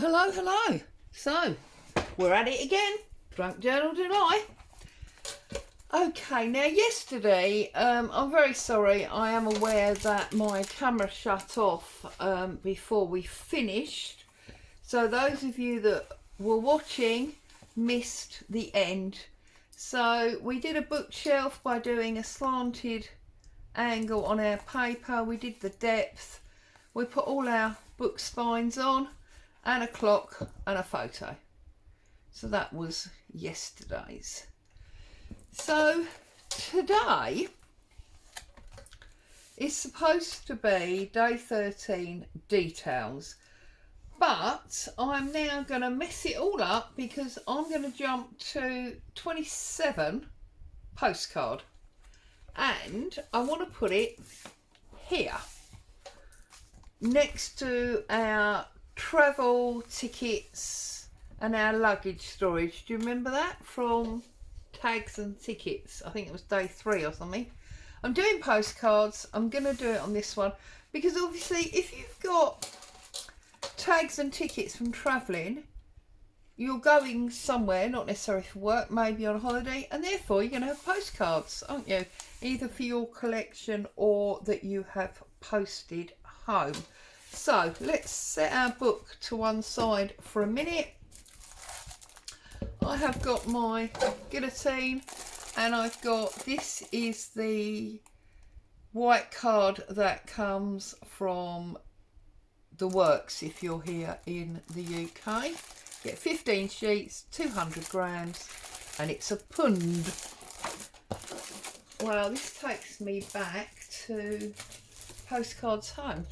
Hello, hello. So, we're at it again. Drunk Journal July. Okay, now yesterday, I'm very sorry. I am aware that my camera shut off before we finished. So those of you that were watching missed the end. So we did a bookshelf by doing a slanted angle on our paper. We did the depth. We put all our book spines on and a clock and a photo. So that was yesterday's. So today is supposed to be day 13 details, but I'm now going to mess it all up because I'm going to jump to 27 postcard, and I want to put it here next to our travel tickets and our luggage storage. Do you remember that from tags and tickets? I think it was day 3 or something. I'm doing postcards. I'm going to do it on this one because obviously if you've got tags and tickets from travelling, you're going somewhere, not necessarily for work, maybe on a holiday, and therefore you're going to have postcards, aren't you? Either for your collection or that you have posted home. So let's set our book to one side for a minute. I have got my guillotine, and I've got, this is the white card that comes from the works if you're here in the UK. Get 15 sheets, 200 grams, and it's a pund. Well, this takes me back to postcards home.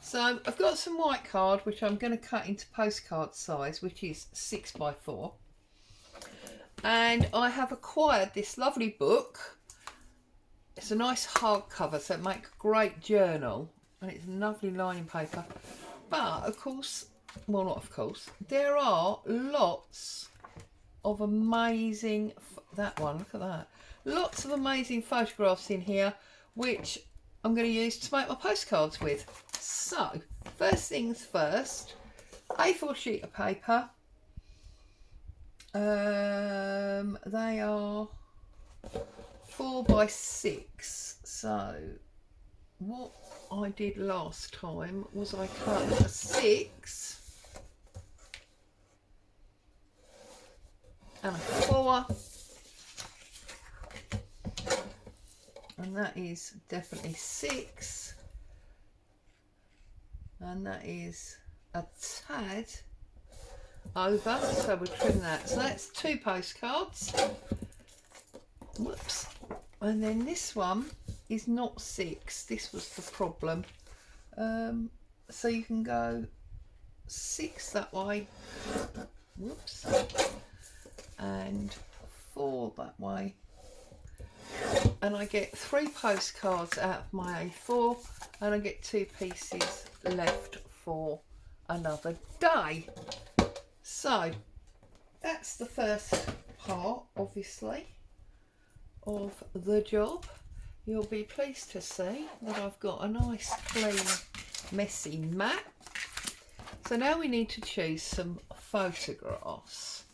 So I've got some white card which I'm going to cut into postcard size, which is 6x4. And I have acquired this lovely book. It's a nice hardcover, so it makes a great journal, and it's lovely lining paper. But of course, well, not of course, there are lots of amazing, that one, look at that, lots of amazing photographs in here which I'm going to use to make my postcards with. So first things first, A4 sheet of paper. They are 4x6. So what I did last time was I cut a 6 and a 4, and that is definitely 6, and that is a tad over, so we'll trim that. So that's 2 postcards. Whoops. And then this one is not 6. This was the problem. So you can go 6 that way. Whoops. And 4 that way. And I get 3 postcards out of my A4, and I get 2 pieces left for another day. So that's the first part, obviously, of the job. You'll be pleased to see that I've got a nice clean messy mat. So now we need to choose some photographs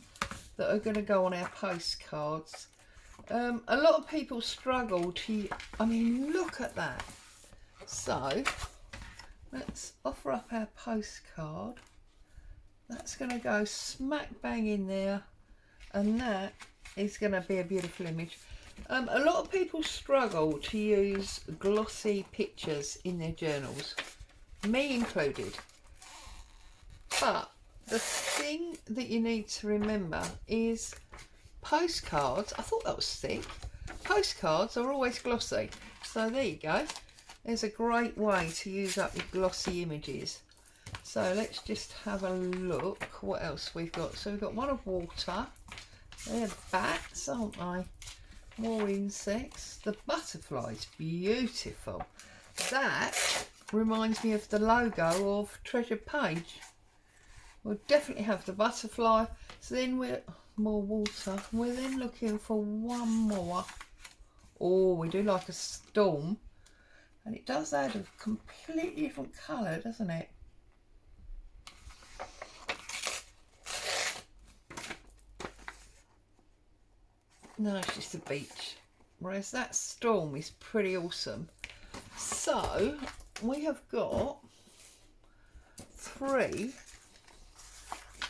that are going to go on our postcards. A lot of people struggle to, I mean, look at that. So let's offer up our postcard. That's going to go smack bang in there, and that is going to be a beautiful image. A lot of people struggle to use glossy pictures in their journals, me included. But the thing that you need to remember is postcards, I thought that was thick, postcards are always glossy. So there you go. There's a great way to use up your glossy images. So let's just have a look what else we've got. So we've got one of water. They're bats, aren't they? More insects. The butterfly's beautiful. That reminds me of the logo of Treasure Page. We'll definitely have the butterfly. So then we're more water. We're then looking for one more. Oh, we do like a storm. And it does add a completely different colour, doesn't it? No, it's just a beach. Whereas that storm is pretty awesome. So we have got 3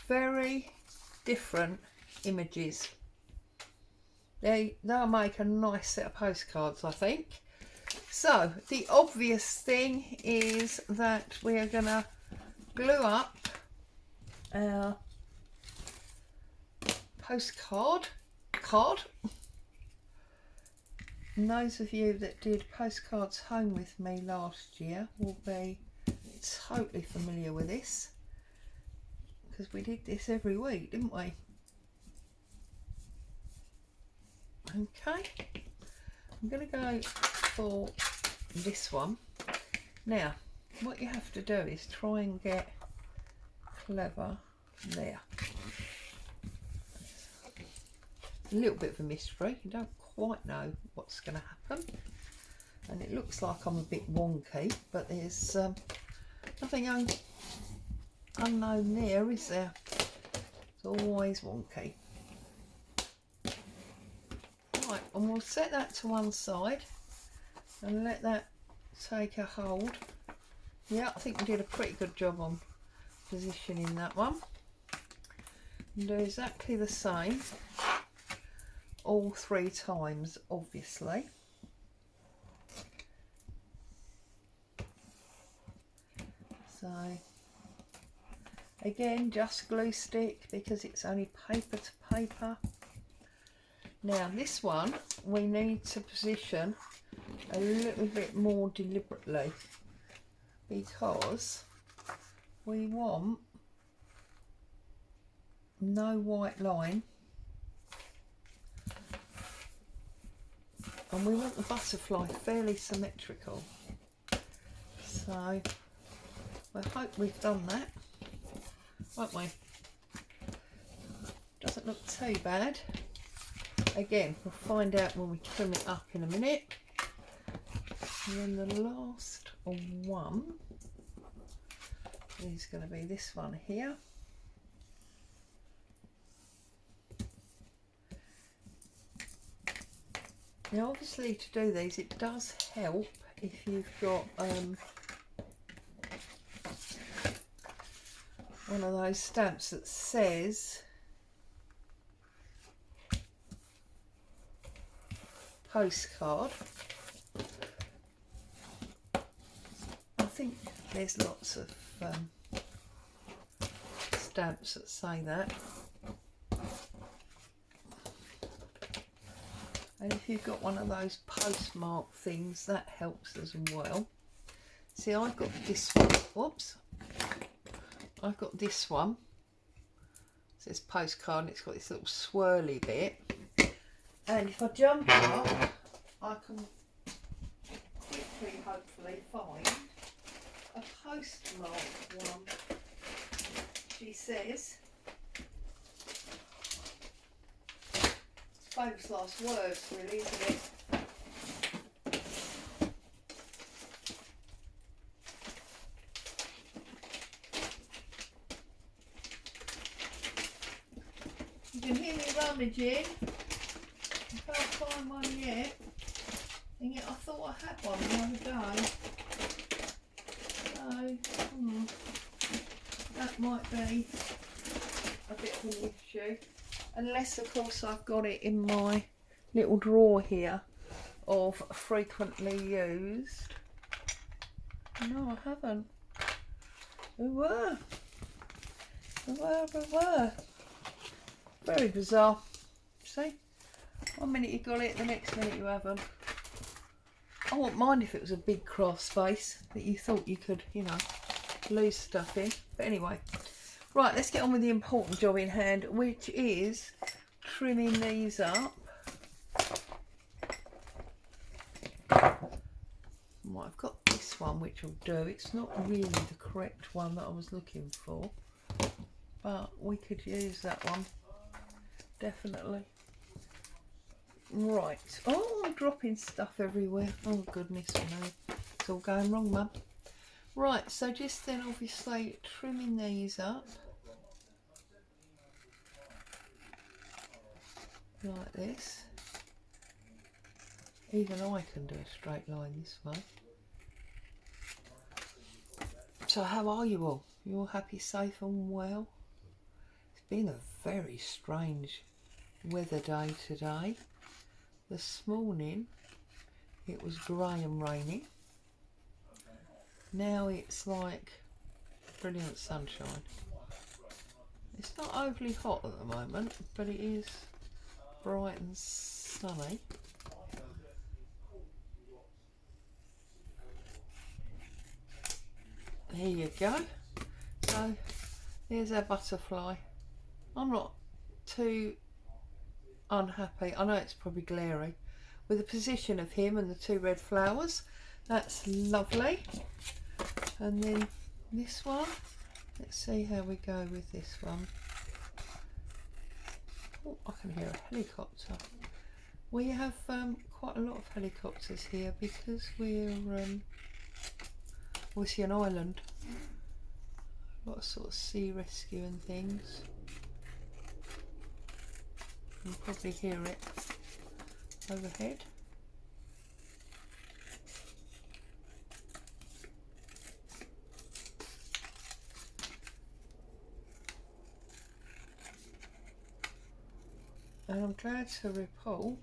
very different images. They'll make a nice set of postcards, I think. So the obvious thing is that we are going to glue up our postcard. And those of you that did Postcards home with me last year will be totally familiar with this, because we did this every week, didn't we? Okay, I'm going to go for this one. Now, what you have to do is try and get clever there. A little bit of a mystery, you don't quite know what's going to happen, and it looks like I'm a bit wonky, but there's nothing unknown there, is there? It's always wonky. Right, and we'll set that to one side and let that take a hold. Yeah, I think we did a pretty good job on positioning that one. And do exactly the same all 3 times, obviously. So again, just glue stick because it's only paper to paper. Now this one we need to position a little bit more deliberately, because we want no white line, and we want the butterfly fairly symmetrical. So I hope we've done that, won't we? Doesn't look too bad. Again, we'll find out when we trim it up in a minute. And then the last one is going to be this one here. Now obviously to do these it does help if you've got one of those stamps that says postcard. I think there's lots of stamps that say that. And if you've got one of those postmark things, that helps as well. See, I've got this one. Whoops. I've got this one. It says postcard and it's got this little swirly bit. And if I jump up, I can quickly, hopefully, find a postmarked one. She says, famous last words, really, isn't it? You can hear me rummaging. I can't find one yet. And yet I thought I had one the other day. So, that might be a bit of an issue. Unless, of course, I've got it in my little drawer here of frequently used. No, I haven't. We were. Very bizarre. See? 1 minute you got it, the next minute you haven't. I wouldn't mind if it was a big craft space that you thought you could, you know, lose stuff in. But anyway. Right, let's get on with the important job in hand, which is trimming these up. Well, I've got this one, which will do. It's not really the correct one that I was looking for, but we could use that one, definitely. Right. Oh, I'm dropping stuff everywhere. Oh, goodness me. It's all going wrong, Mum. Right, so just then obviously trimming these up like this. Even I can do a straight line this way. So how are you all? You all happy, safe and well? It's been a very strange weather day today. This morning it was grey and rainy. Now it's like brilliant sunshine. It's not overly hot at the moment, but it is bright and sunny. Here you go. So there's our butterfly. I'm not too unhappy. I know it's probably glary with the position of him and the two red flowers. That's lovely. And then this one, let's see how we go with this one. Oh, I can hear a helicopter. We have quite a lot of helicopters here because we're obviously an island. A lot of sort of sea rescue and things. You can probably hear it overhead. And I'm glad to report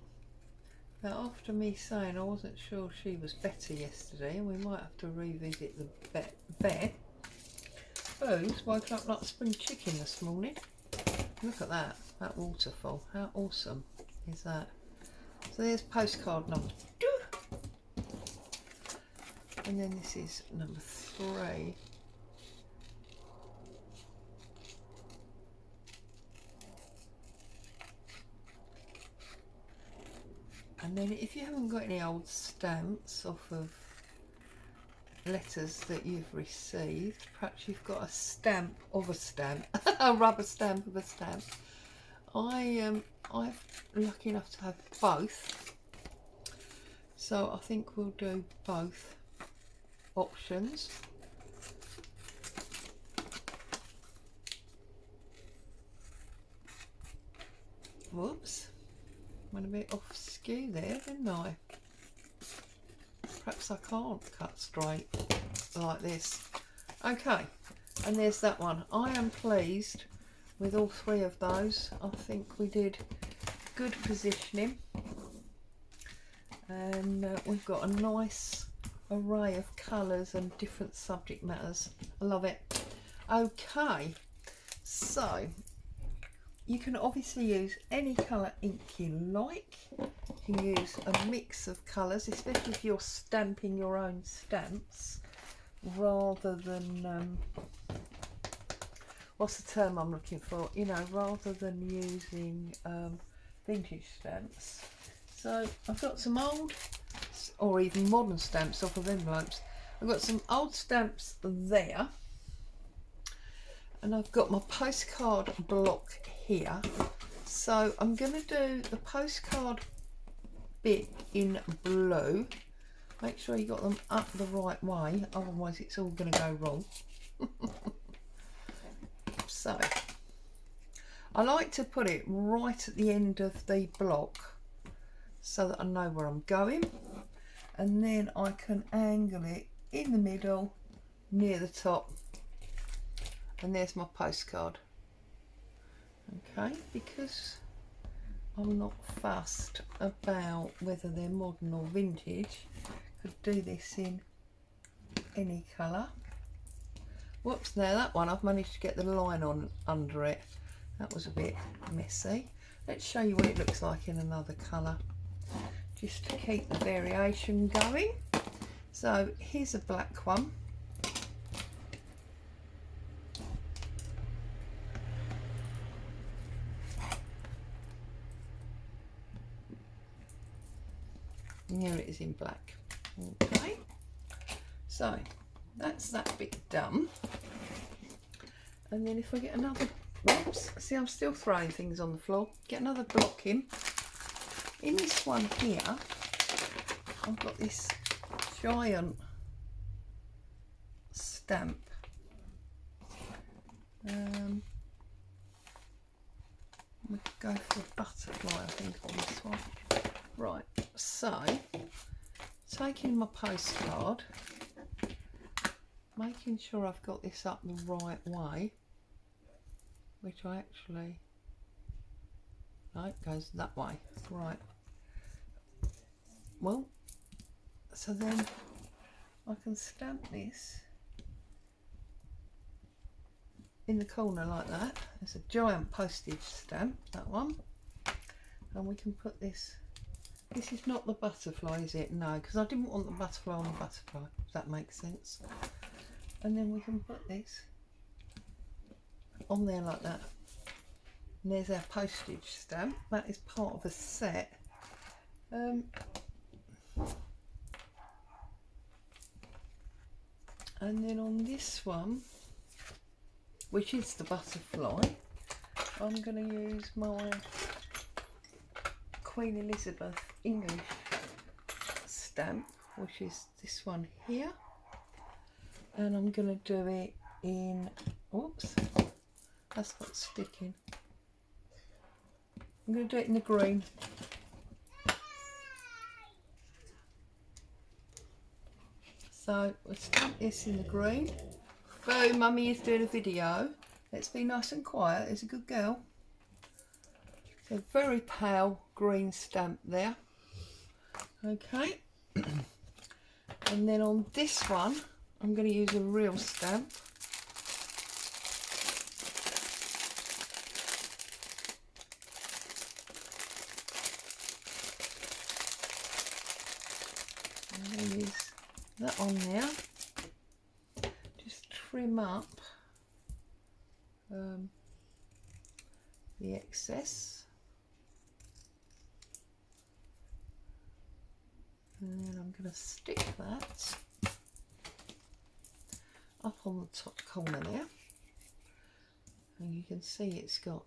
that after me saying I wasn't sure she was better yesterday and we might have to revisit the vet, Boo's woken up like a spring chicken this morning. Look at that waterfall. How awesome is that? So there's postcard number 2. And then this is number 3. And then if you haven't got any old stamps off of letters that you've received, perhaps you've got a stamp of a stamp, a rubber stamp of a stamp. I'm lucky enough to have both, so I think we'll do both options. Whoops, went a bit off skew there, didn't I? Perhaps I can't cut straight like this. Okay, and there's that one. I am pleased with all 3 of those. I think we did good positioning, and we've got a nice array of colours and different subject matters. I love it. Okay, so you can obviously use any colour ink you like. You can use a mix of colours, especially if you're stamping your own stamps rather than what's the term I'm looking for? You know, rather than using vintage stamps. So I've got some old or even modern stamps off of envelopes. I've got some old stamps there, and I've got my postcard block here. So I'm going to do the postcard bit in blue. Make sure you got them up the right way, otherwise it's all going to go wrong. So I like to put it right at the end of the block so that I know where I'm going, and then I can angle it in the middle near the top, and there's my postcard. Okay, because I'm not fussed about whether they're modern or vintage, could do this in any colour. Whoops, now that one I've managed to get the line on under it. That was a bit messy. Let's show you what it looks like in another colour, just to keep the variation going. So here's a black one. And here it is in black. Okay, so that's that bit done. And then if I get another, whoops, see I'm still throwing things on the floor, get another block in this one here. I've got this giant stamp, we could go for a butterfly I think on this one. Right, so taking my postcard, making sure I've got this up the right way, which I actually, no, it goes that way, right. Well, so then I can stamp this in the corner like that. It's a giant postage stamp, that one. And we can put this, this is not the butterfly, is it? No, because I didn't want the butterfly on the butterfly, if that makes sense. And then we can put this on there like that. And there's our postage stamp. That is part of a set. And then on this one, which is the butterfly, I'm going to use my Queen Elizabeth English stamp, which is this one here, and I'm going to do it in, oops, that's got sticking. I'm going to do it in the green. So we'll stamp this in the green. Boo, Mummy is doing a video. Let's be nice and quiet. It's a good girl. So very pale green stamp there. Okay. And then on this one, I'm going to use a real stamp. I'm going to use that on there. Just trim up the excess. And then I'm going to stick that up on the top corner there. And you can see it's got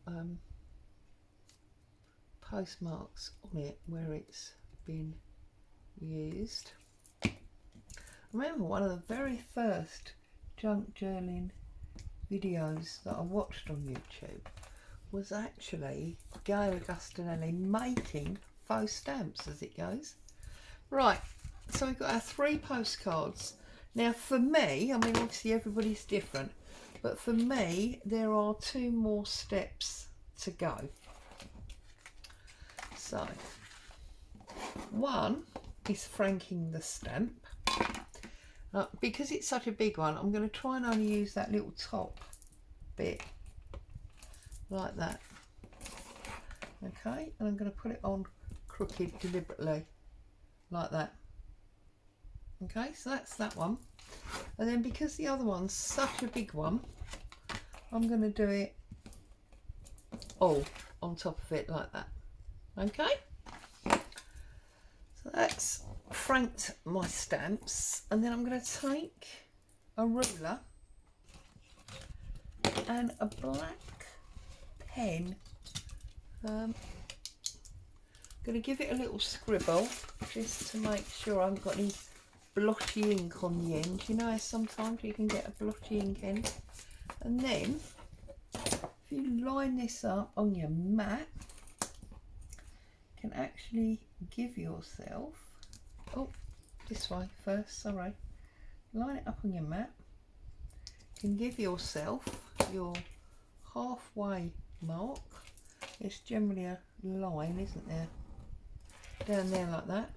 postmarks on it where it's been used. I remember one of the very first junk journaling videos that I watched on YouTube was actually Gail Augustinelli making faux stamps, as it goes. Right, so we've got our 3 postcards. Now for me, I mean obviously everybody's different, but for me there are 2 more steps to go. So, one is franking the stamp. Because it's such a big one, I'm going to try and only use that little top bit, like that. Okay, and I'm going to put it on crooked deliberately, like that. Okay, so that's that one. And then because the other one's such a big one, I'm going to do it all on top of it like that. Okay, so that's franked my stamps, and then I'm going to take a ruler and a black pen. I'm going to give it a little scribble just to make sure I haven't got any blotchy ink on the end. You know, sometimes you can get a blotchy ink end. And then if you line this up on your mat, you can actually give yourself, oh, this way first, sorry, line it up on your mat. You can give yourself your halfway mark. It's generally a line, isn't there, down there like that,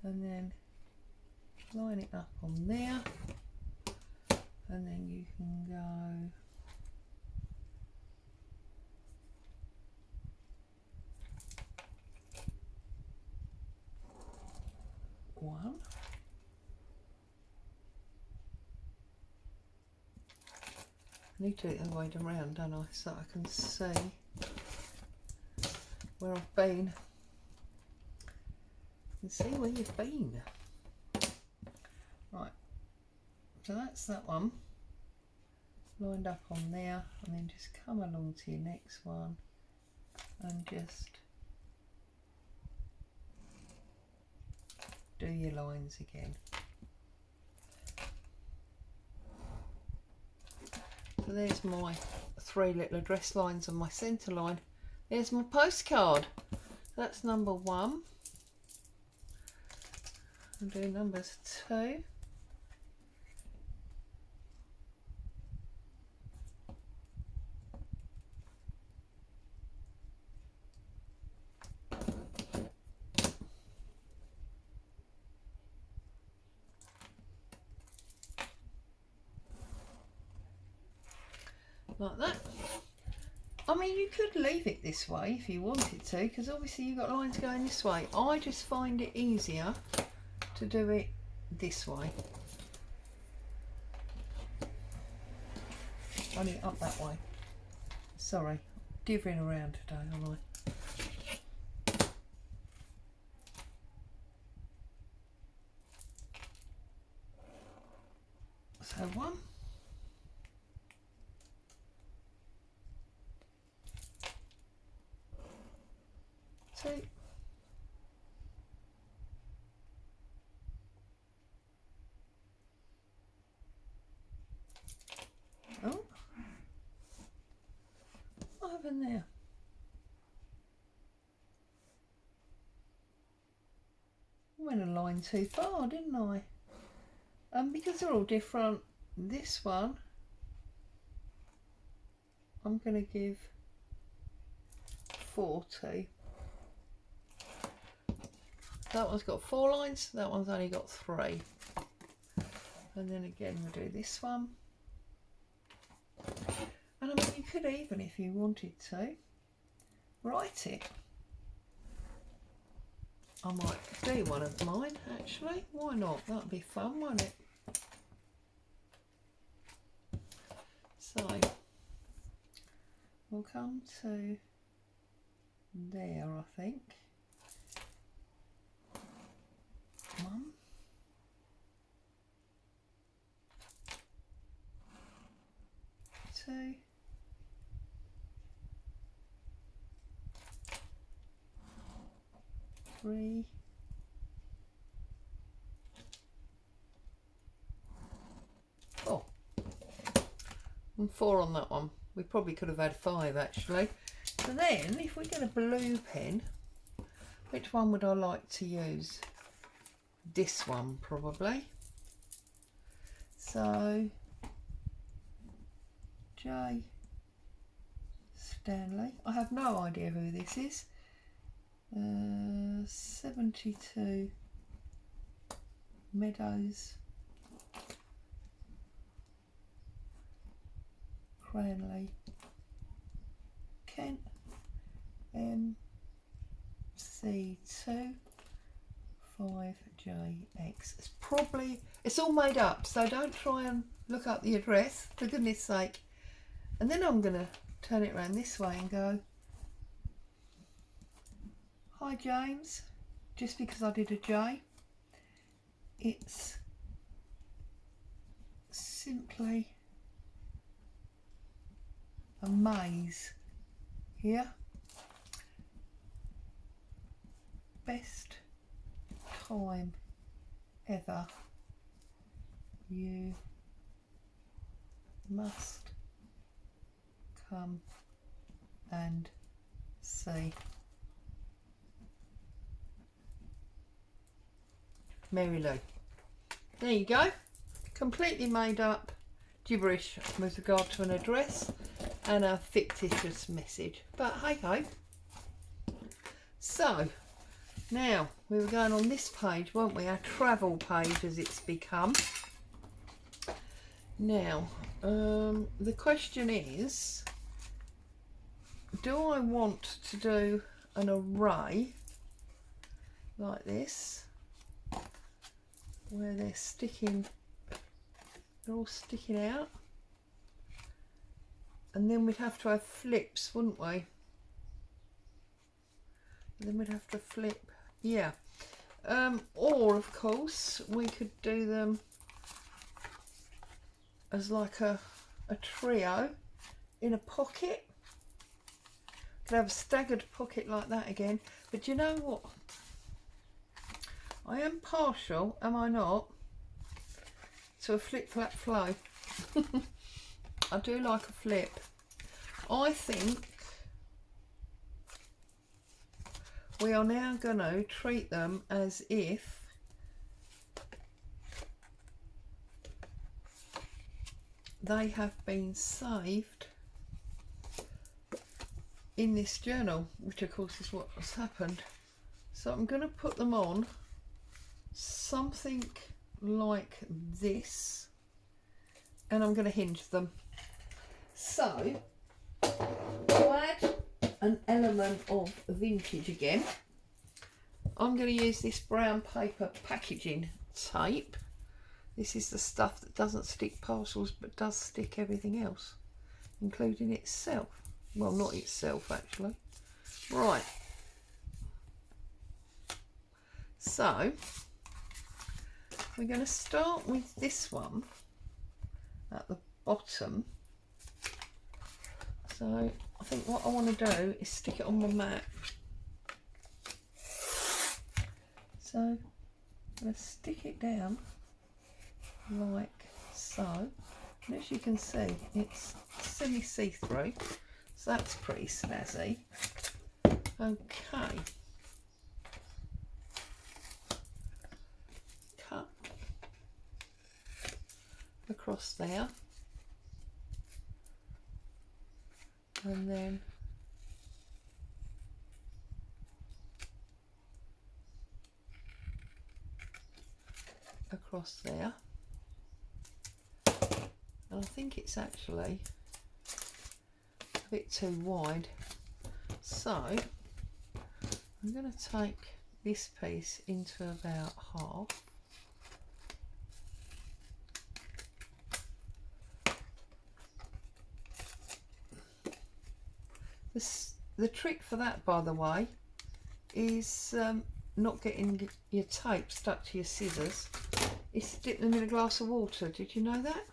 and then line it up on there, and then you can go one, I need to do it the other way around, don't I, so I can see where I've been. You can see where you've been. Right, so that's that one lined up on there, and then just come along to your next one and just do your lines again. So there's my 3 little address lines and my centre line. There's my postcard. That's number 1. I'll do numbers 2. Like that. I mean, you could leave it this way if you wanted to, because obviously you've got lines going this way. I just find it easier to do it this way. Only up that way. Sorry, dithering around today, aren't I? So 1. 2. Oh, what happened there? I went a line too far, didn't I? Because they're all different, this one I'm going to give 40. That one's got 4 lines, that one's only got 3. And then again we'll do this one. And I mean, you could even, if you wanted to, write it. I might do one of mine actually, why not? That'd be fun, wouldn't it? So we'll come to there, I think. 1, 2, 3, 4. And 4 on that one. We probably could have had 5 actually. So then if we get a blue pen, which one would I like to use? This one probably. So J Stanley, I have no idea who this is. 72 Meadows, Cranley, Kent, MC2 5JX. It's probably, it's all made up, so don't try and look up the address, for goodness sake. And then I'm going to turn it around this way and go, hi James, just because I did a J, it's simply a maze here. Best time ever. You must come and see. Mary Lou. There you go. Completely made up gibberish with regard to an address and a fictitious message. But hey ho. So now we were going on this page, weren't we? Our travel page as it's become. Now the question is, do I want to do an array like this where they're all sticking out, and then we'd have to have flips, wouldn't we? And then we'd have to flip, yeah. Or of course we could do them as like a trio in a pocket. Could have a staggered pocket like that again. But you know what? I am partial, am I not, to a flip-flap flow. I do like a flip. I think we are now going to treat them as if they have been saved in this journal, which of course is what has happened. So I'm going to put them on something like this, and I'm going to hinge them. So to add an element of vintage again, I'm going to use this brown paper packaging tape. This is the stuff that doesn't stick parcels but does stick everything else, including itself. Well, not itself actually. Right, so we're going to start with this one at the bottom. So I think what I want to do is stick it on my mat. So I'm going to stick it down like so. And as you can see, it's semi-see-through, so that's pretty snazzy. Okay. Cut across there. And then across there, and I think it's actually a bit too wide, so I'm going to take this piece into about half. The trick for that, by the way, is not getting your tape stuck to your scissors. Is dip them in a glass of water. Did you know that?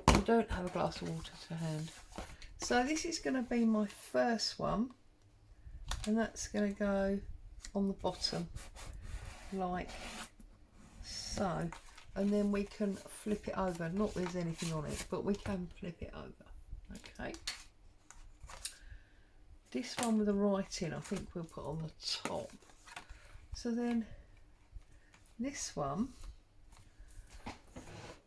I don't have a glass of water to hand. So this is going to be my first one, and that's going to go on the bottom like so, and then we can flip it over. Not that there's anything on it, but we can flip it over. Okay. This one with the writing I think we'll put on the top. So then this one,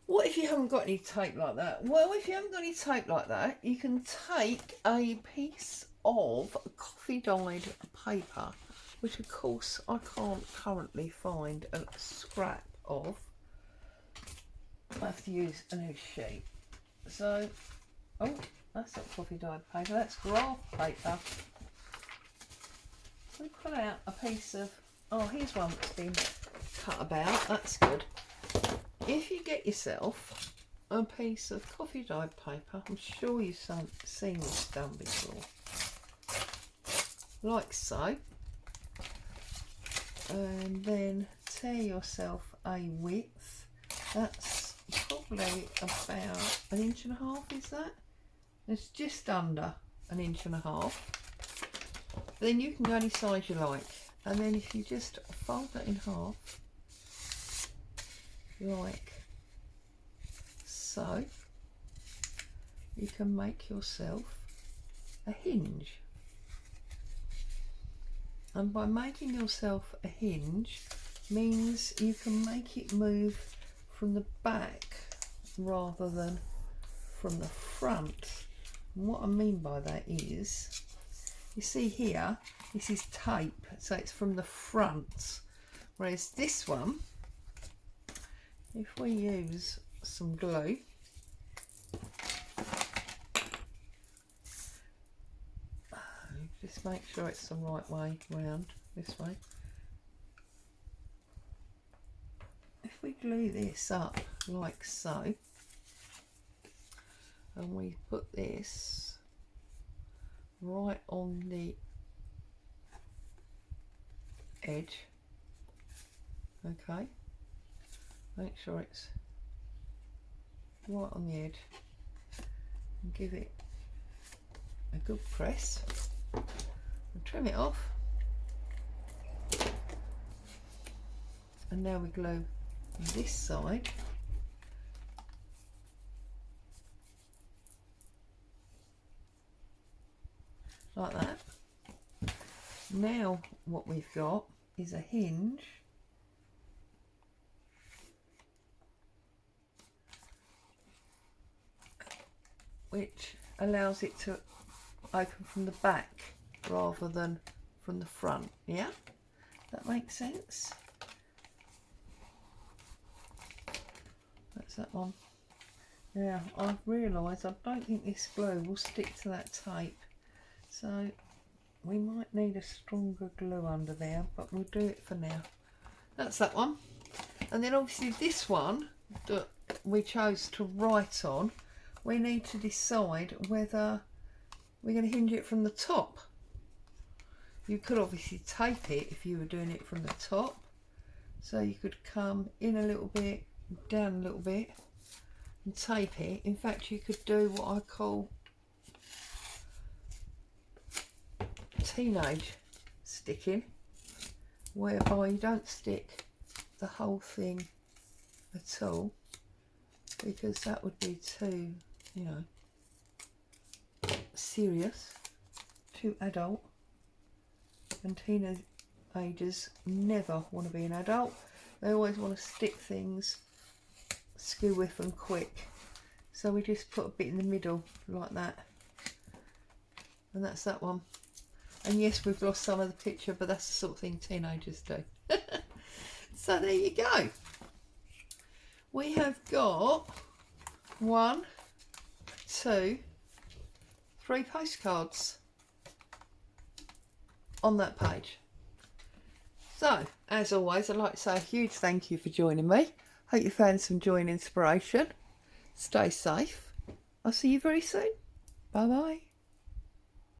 what if you haven't got any tape like that? Well, if you haven't got any tape like that, you can take a piece of coffee dyed paper, which of course I can't currently find a scrap of. I have to use a new sheet. So, oh, that's not coffee dyed paper, that's graph paper. So we pull out a piece of, oh, here's one that's been cut about, that's good. If you get yourself a piece of coffee dyed paper, I'm sure you've seen this done before, like so, and then tear yourself a width, that's probably about 1.5 inches, is that? It's just under 1.5 inches. Then you can go any size you like, and then if you just fold that in half like so, you can make yourself a hinge. And by making yourself a hinge means you can make it move from the back rather than from the front. And what I mean by that is, you see here, this is tape, so it's from the front, whereas this one, if we use some glue, just make sure it's the right way round, this way. If we glue this up like so, and we put this right on the edge, okay, make sure it's right on the edge, and give it a good press and trim it off. And now we glue this side like that, Now what we've got is a hinge which allows it to open from the back rather than from the front. Yeah, that makes sense. That's that one. Now I've realised I don't think this glue will stick to that tape, so we might need a stronger glue under there, but we'll do it for now. That's that one. And then obviously this one that we chose to write on, we need to decide whether we're going to hinge it from the top. You could obviously tape it if you were doing it from the top, so you could come in a little bit, down a little bit and tape it. In fact, you could do what I call teenage sticking, whereby you don't stick the whole thing at all, because that would be too, you know, serious, too adult, and teenagers never want to be an adult. They always want to stick things skew whiff and quick, so we just put a bit in the middle like that, and that's that one. And yes, we've lost some of the picture, but that's the sort of thing teenagers do. So there you go. We have got 1, 2, 3 postcards on that page. So as always, I'd like to say a huge thank you for joining me. Hope you found some joy and inspiration. Stay safe. I'll see you very soon. Bye bye.